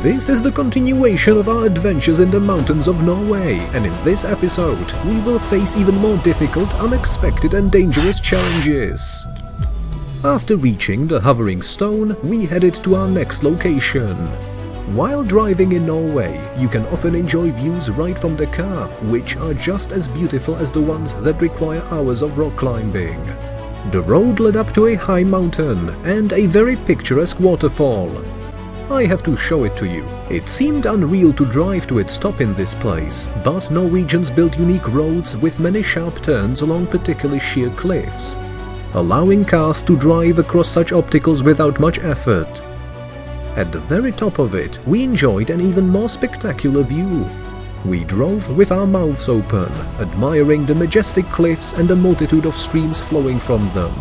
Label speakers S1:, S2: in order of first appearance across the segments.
S1: This is the continuation of our adventures in the mountains of Norway, and in this episode, we will face even more difficult, unexpected and dangerous challenges. After reaching the hovering stone, we headed to our next location. While driving in Norway, you can often enjoy views right from the car, which are just as beautiful as the ones that require hours of rock climbing. The road led up to a high mountain and a very picturesque waterfall. I have to show it to you. It seemed unreal to drive to its top in this place, but Norwegians built unique roads with many sharp turns along particularly sheer cliffs, allowing cars to drive across such obstacles without much effort. At the very top of it, we enjoyed an even more spectacular view. We drove with our mouths open, admiring the majestic cliffs and the multitude of streams flowing from them.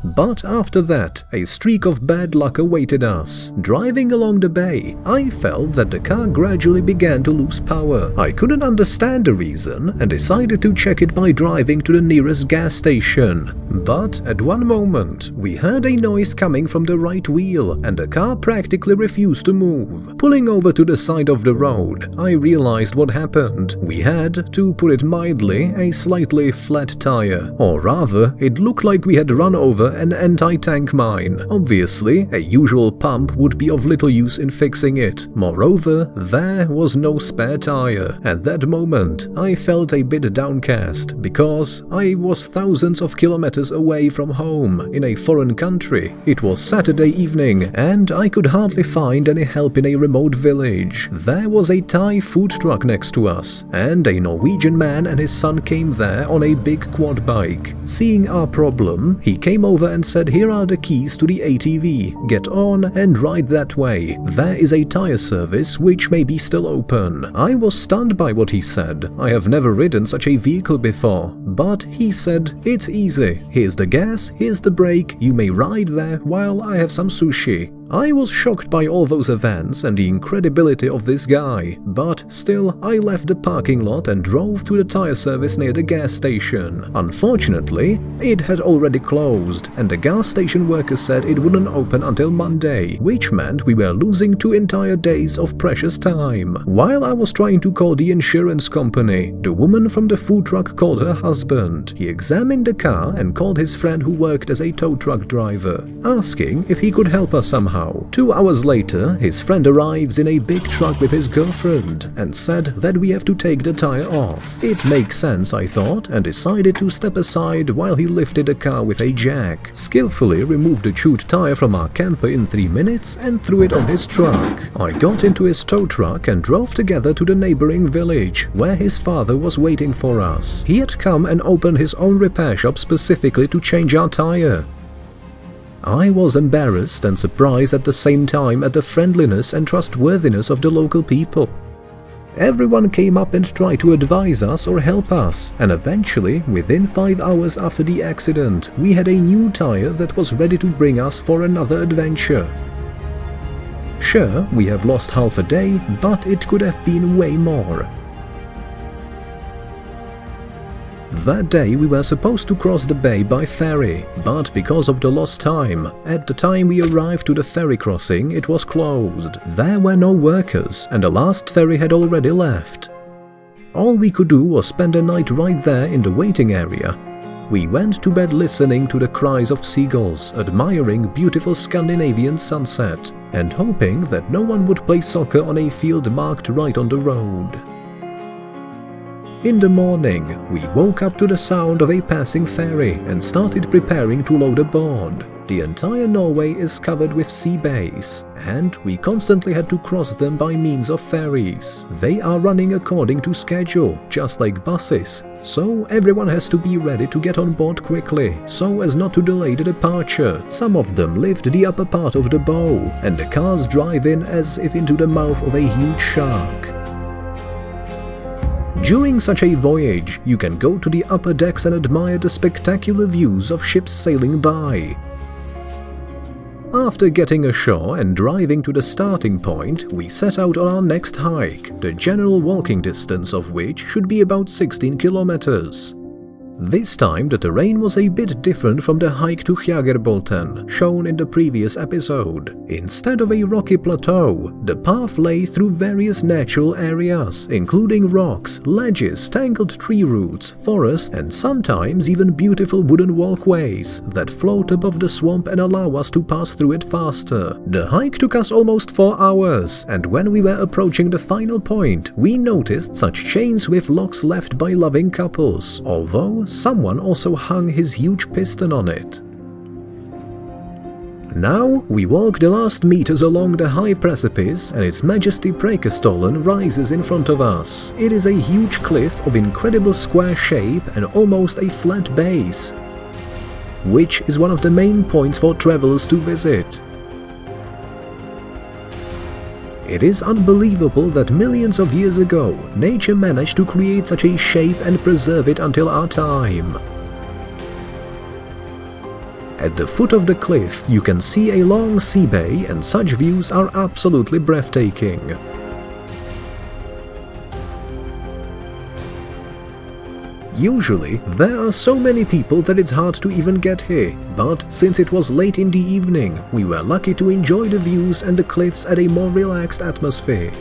S1: But after that, a streak of bad luck awaited us. Driving along the bay, I felt that the car gradually began to lose power. I couldn't understand the reason and decided to check it by driving to the nearest gas station. But at one moment, we heard a noise coming from the right wheel and the car practically refused to move. Pulling over to the side of the road, I realized what happened. We had, to put it mildly, a slightly flat tire. Or rather, it looked like we had run over an anti-tank mine. Obviously, a usual pump would be of little use in fixing it. Moreover, there was no spare tire. At that moment, I felt a bit downcast, because I was thousands of kilometers away from home, in a foreign country. It was Saturday evening, and I could hardly find any help in a remote village. There was a Thai food truck next to us, and a Norwegian man and his son came there on a big quad bike. Seeing our problem, he came over and said, "Here are the keys to the ATV. Get on and ride that way. There is a tire service which may be still open." I was stunned by what he said. I have never ridden such a vehicle before. But he said, "It's easy. Here's the gas, here's the brake, you may ride there while I have some sushi." I was shocked by all those events and the incredibility of this guy, but still I left the parking lot and drove to the tire service near the gas station. Unfortunately, it had already closed, and the gas station worker said it wouldn't open until Monday, which meant we were losing 2 entire days of precious time. While I was trying to call the insurance company, the woman from the food truck called her husband. He examined the car and called his friend who worked as a tow truck driver, asking if he could help us somehow. 2 hours later, his friend arrives in a big truck with his girlfriend and said that we have to take the tire off. It makes sense, I thought, and decided to step aside while he lifted the car with a jack, skillfully removed the chewed tire from our camper in 3 minutes and threw it on his truck. I got into his tow truck and drove together to the neighboring village, where his father was waiting for us. He had come and opened his own repair shop specifically to change our tire. I was embarrassed and surprised at the same time at the friendliness and trustworthiness of the local people. Everyone came up and tried to advise us or help us, and eventually, within 5 hours after the accident, we had a new tire that was ready to bring us for another adventure. Sure, we have lost half a day, but it could have been way more. That day we were supposed to cross the bay by ferry, but because of the lost time, at the time we arrived to the ferry crossing it was closed. There were no workers and the last ferry had already left. All we could do was spend a night right there in the waiting area. We went to bed listening to the cries of seagulls, admiring beautiful Scandinavian sunset, and hoping that no one would play soccer on a field marked right on the road. In the morning, we woke up to the sound of a passing ferry and started preparing to load aboard. The entire Norway is covered with sea bays, and we constantly had to cross them by means of ferries. They are running according to schedule, just like buses, so everyone has to be ready to get on board quickly, so as not to delay the departure. Some of them lift the upper part of the bow, and the cars drive in as if into the mouth of a huge shark. During such a voyage, you can go to the upper decks and admire the spectacular views of ships sailing by. After getting ashore and driving to the starting point, we set out on our next hike, the general walking distance of which should be about 16 kilometers. This time the terrain was a bit different from the hike to Hjagerbolten, shown in the previous episode. Instead of a rocky plateau, the path lay through various natural areas, including rocks, ledges, tangled tree roots, forest, and sometimes even beautiful wooden walkways that float above the swamp and allow us to pass through it faster. The hike took us almost 4 hours, and when we were approaching the final point, we noticed such chains with locks left by loving couples, although someone also hung his huge piston on it. Now we walk the last meters along the high precipice and its majesty Prekestollen rises in front of us. It is a huge cliff of incredible square shape and almost a flat base, which is one of the main points for travelers to visit. It is unbelievable that millions of years ago, nature managed to create such a shape and preserve it until our time. At the foot of the cliff, you can see a long sea bay, and such views are absolutely breathtaking. Usually, there are so many people that it's hard to even get here, but since it was late in the evening, we were lucky to enjoy the views and the cliffs at a more relaxed atmosphere.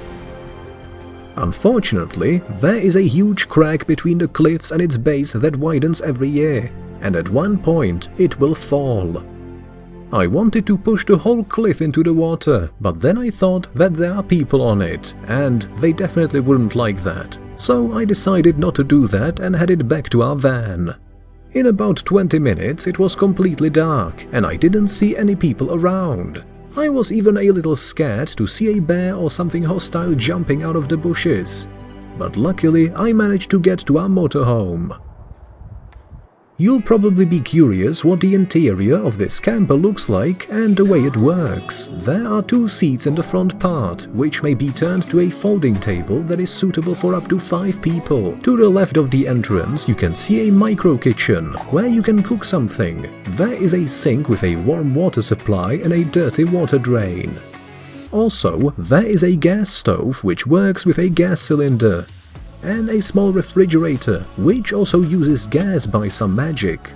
S1: Unfortunately, there is a huge crack between the cliffs and its base that widens every year, and at one point it will fall. I wanted to push the whole cliff into the water, but then I thought that there are people on it, and they definitely wouldn't like that. So I decided not to do that and headed back to our van. In about 20 minutes it was completely dark and I didn't see any people around. I was even a little scared to see a bear or something hostile jumping out of the bushes. But luckily I managed to get to our motorhome. You'll probably be curious what the interior of this camper looks like and the way it works. There are 2 seats in the front part, which may be turned to a folding table that is suitable for up to 5 people. To the left of the entrance you can see a micro kitchen, where you can cook something. There is a sink with a warm water supply and a dirty water drain. Also, there is a gas stove which works with a gas cylinder, and a small refrigerator, which also uses gas by some magic.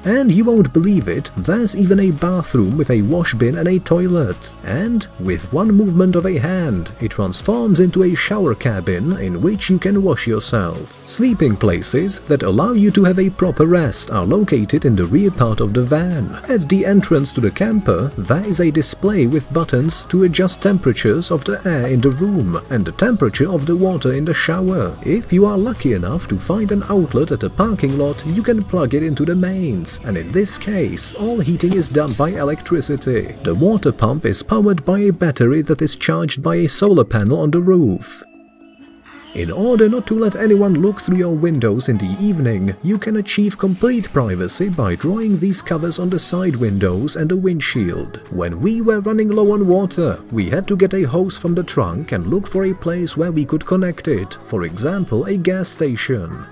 S1: And you won't believe it, there's even a bathroom with a wash bin and a toilet. And with one movement of a hand, it transforms into a shower cabin in which you can wash yourself. Sleeping places that allow you to have a proper rest are located in the rear part of the van. At the entrance to the camper, there is a display with buttons to adjust temperatures of the air in the room and the temperature of the water in the shower. If you are lucky enough to find an outlet at a parking lot, you can plug it into the mains. And in this case, all heating is done by electricity. The water pump is powered by a battery that is charged by a solar panel on the roof. In order not to let anyone look through your windows in the evening, you can achieve complete privacy by drawing these covers on the side windows and the windshield. When we were running low on water, we had to get a hose from the trunk and look for a place where we could connect it, for example a gas station.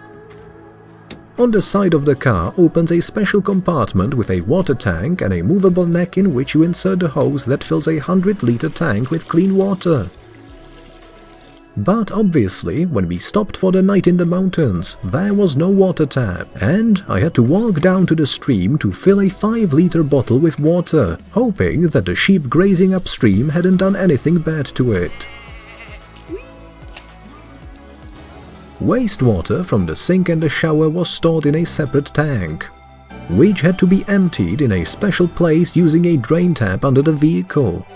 S1: On the side of the car opens a special compartment with a water tank and a movable neck in which you insert the hose that fills a 100-liter tank with clean water. But obviously, when we stopped for the night in the mountains, there was no water tap, and I had to walk down to the stream to fill a 5-liter bottle with water, hoping that the sheep grazing upstream hadn't done anything bad to it. Wastewater from the sink and the shower was stored in a separate tank, which had to be emptied in a special place using a drain tap under the vehicle.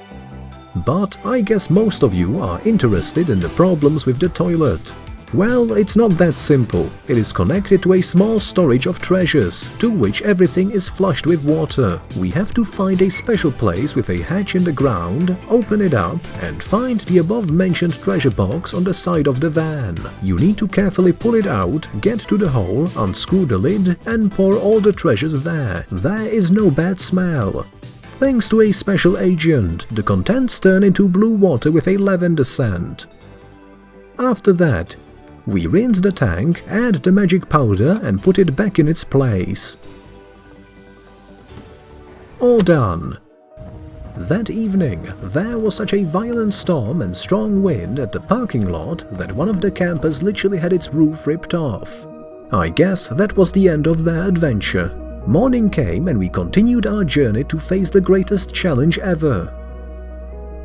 S1: But I guess most of you are interested in the problems with the toilet. Well, it's not that simple. It is connected to a small storage of treasures, to which everything is flushed with water. We have to find a special place with a hatch in the ground, open it up, and find the above-mentioned treasure box on the side of the van. You need to carefully pull it out, get to the hole, unscrew the lid, and pour all the treasures there. There is no bad smell. Thanks to a special agent, the contents turn into blue water with a lavender scent. After that, we rinse the tank, add the magic powder and put it back in its place. All done. That evening, there was such a violent storm and strong wind at the parking lot that one of the campers literally had its roof ripped off. I guess that was the end of their adventure. Morning came and we continued our journey to face the greatest challenge ever.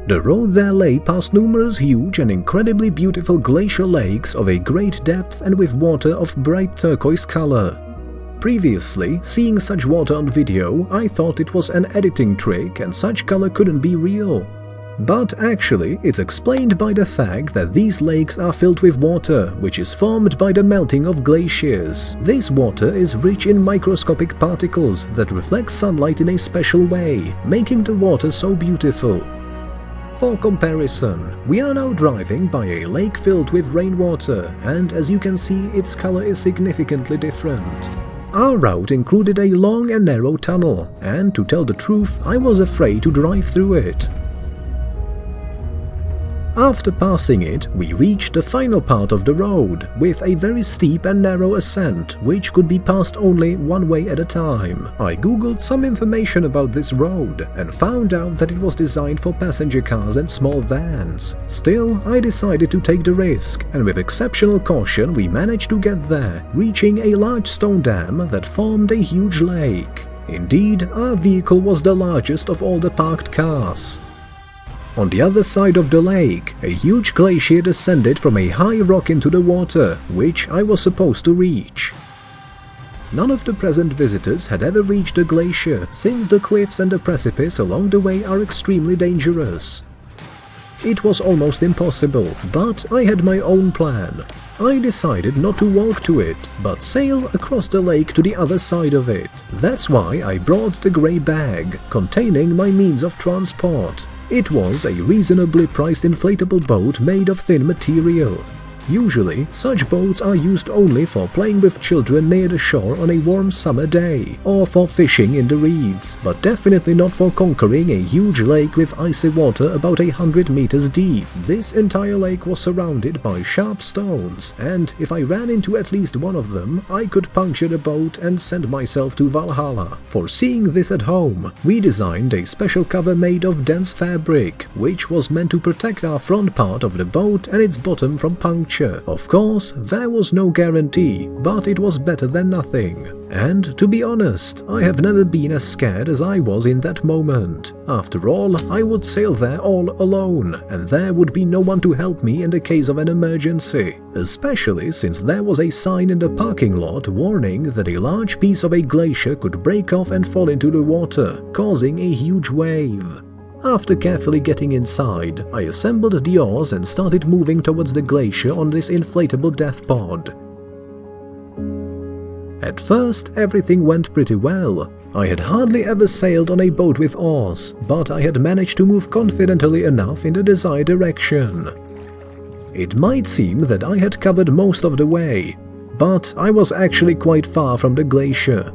S1: The road there lay past numerous huge and incredibly beautiful glacier lakes of a great depth and with water of bright turquoise color. Previously, seeing such water on video, I thought it was an editing trick and such color couldn't be real. But actually, it's explained by the fact that these lakes are filled with water, which is formed by the melting of glaciers. This water is rich in microscopic particles that reflect sunlight in a special way, making the water so beautiful. For comparison, we are now driving by a lake filled with rainwater, and as you can see, its color is significantly different. Our route included a long and narrow tunnel, and to tell the truth, I was afraid to drive through it. After passing it, we reached the final part of the road, with a very steep and narrow ascent, which could be passed only one way at a time. I googled some information about this road, and found out that it was designed for passenger cars and small vans. Still, I decided to take the risk, and with exceptional caution we managed to get there, reaching a large stone dam that formed a huge lake. Indeed, our vehicle was the largest of all the parked cars. On the other side of the lake, a huge glacier descended from a high rock into the water, which I was supposed to reach. None of the present visitors had ever reached the glacier, since the cliffs and the precipice along the way are extremely dangerous. It was almost impossible, but I had my own plan. I decided not to walk to it, but sail across the lake to the other side of it. That's why I brought the grey bag, containing my means of transport. It was a reasonably priced inflatable boat made of thin material. Usually, such boats are used only for playing with children near the shore on a warm summer day, or for fishing in the reeds, but definitely not for conquering a huge lake with icy water about 100 meters deep. This entire lake was surrounded by sharp stones, and if I ran into at least one of them, I could puncture the boat and send myself to Valhalla. Foreseeing this at home, we designed a special cover made of dense fabric, which was meant to protect our front part of the boat and its bottom from puncture. Of course, there was no guarantee, but it was better than nothing. And to be honest, I have never been as scared as I was in that moment. After all, I would sail there all alone, and there would be no one to help me in the case of an emergency. Especially since there was a sign in the parking lot warning that a large piece of a glacier could break off and fall into the water, causing a huge wave. After carefully getting inside, I assembled the oars and started moving towards the glacier on this inflatable death pod. At first, everything went pretty well. I had hardly ever sailed on a boat with oars, but I had managed to move confidently enough in the desired direction. It might seem that I had covered most of the way, but I was actually quite far from the glacier.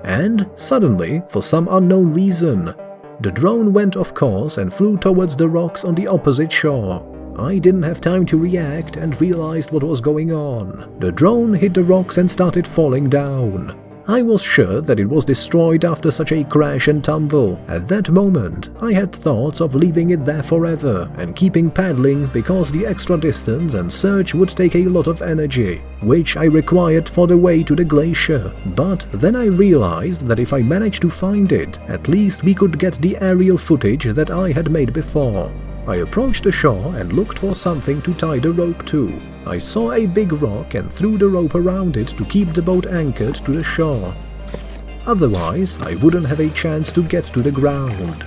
S1: And suddenly, for some unknown reason, the drone went off course and flew towards the rocks on the opposite shore. I didn't have time to react and realized what was going on. The drone hit the rocks and started falling down. I was sure that it was destroyed after such a crash and tumble. At that moment, I had thoughts of leaving it there forever and keeping paddling because the extra distance and search would take a lot of energy, which I required for the way to the glacier. But then I realized that if I managed to find it, at least we could get the aerial footage that I had made before. I approached the shore and looked for something to tie the rope to. I saw a big rock and threw the rope around it to keep the boat anchored to the shore. Otherwise, I wouldn't have a chance to get to the ground.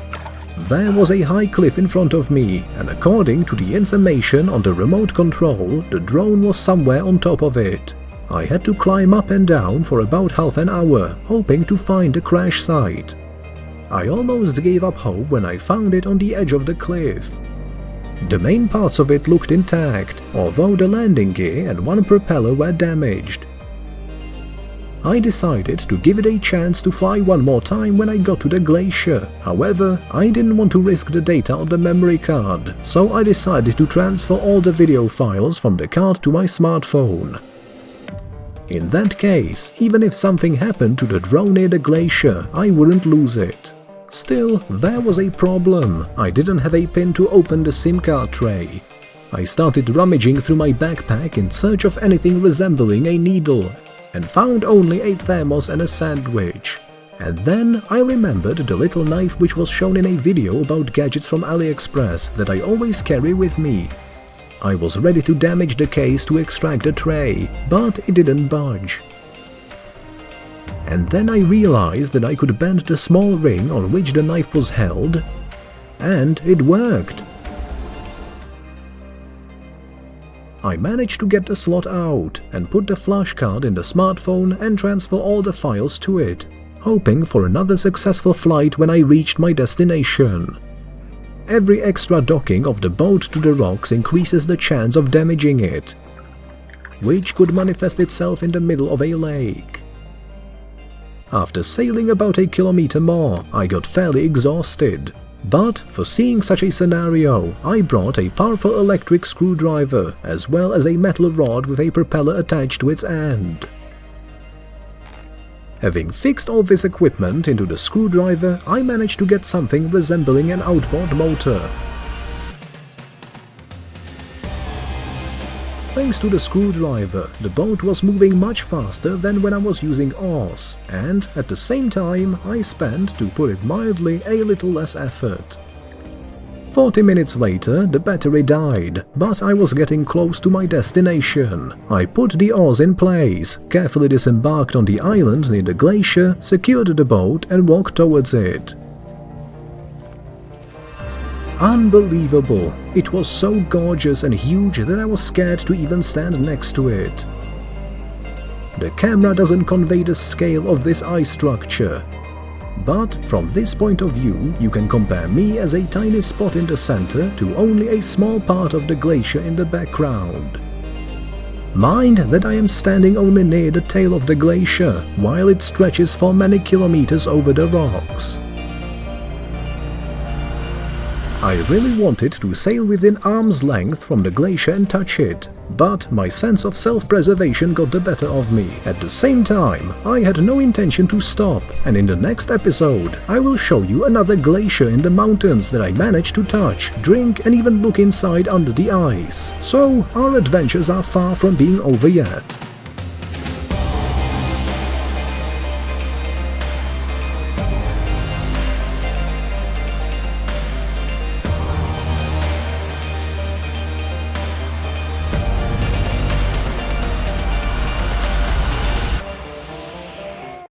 S1: There was a high cliff in front of me, and according to the information on the remote control, the drone was somewhere on top of it. I had to climb up and down for about half an hour, hoping to find the crash site. I almost gave up hope when I found it on the edge of the cliff. The main parts of it looked intact, although the landing gear and one propeller were damaged. I decided to give it a chance to fly one more time when I got to the glacier. However, I didn't want to risk the data on the memory card, so I decided to transfer all the video files from the card to my smartphone. In that case, even if something happened to the drone near the glacier, I wouldn't lose it. Still, there was a problem. I didn't have a pin to open the SIM card tray. I started rummaging through my backpack in search of anything resembling a needle, and found only a thermos and a sandwich. And then I remembered the little knife which was shown in a video about gadgets from AliExpress that I always carry with me. I was ready to damage the case to extract the tray, but it didn't budge. And then I realized that I could bend the small ring on which the knife was held, and it worked. I managed to get the slot out and put the flash card in the smartphone and transfer all the files to it, hoping for another successful flight when I reached my destination. Every extra docking of the boat to the rocks increases the chance of damaging it, which could manifest itself in the middle of a lake. After sailing about a kilometer more, I got fairly exhausted. But, foreseeing such a scenario, I brought a powerful electric screwdriver, as well as a metal rod with a propeller attached to its end. Having fixed all this equipment into the screwdriver, I managed to get something resembling an outboard motor. Thanks to the screwdriver, the boat was moving much faster than when I was using oars, and at the same time I spent, to put it mildly, a little less effort. 40 minutes later, the battery died, but I was getting close to my destination. I put the oars in place, carefully disembarked on the island near the glacier, secured the boat and walked towards it. Unbelievable! It was so gorgeous and huge that I was scared to even stand next to it. The camera doesn't convey the scale of this ice structure, but from this point of view you can compare me as a tiny spot in the center to only a small part of the glacier in the background. Mind that I am standing only near the tail of the glacier, while it stretches for many kilometers over the rocks. I really wanted to sail within arm's length from the glacier and touch it, but my sense of self-preservation got the better of me. At the same time, I had no intention to stop, and in the next episode, I will show you another glacier in the mountains that I managed to touch, drink and even look inside under the ice. So, our adventures are far from being over yet.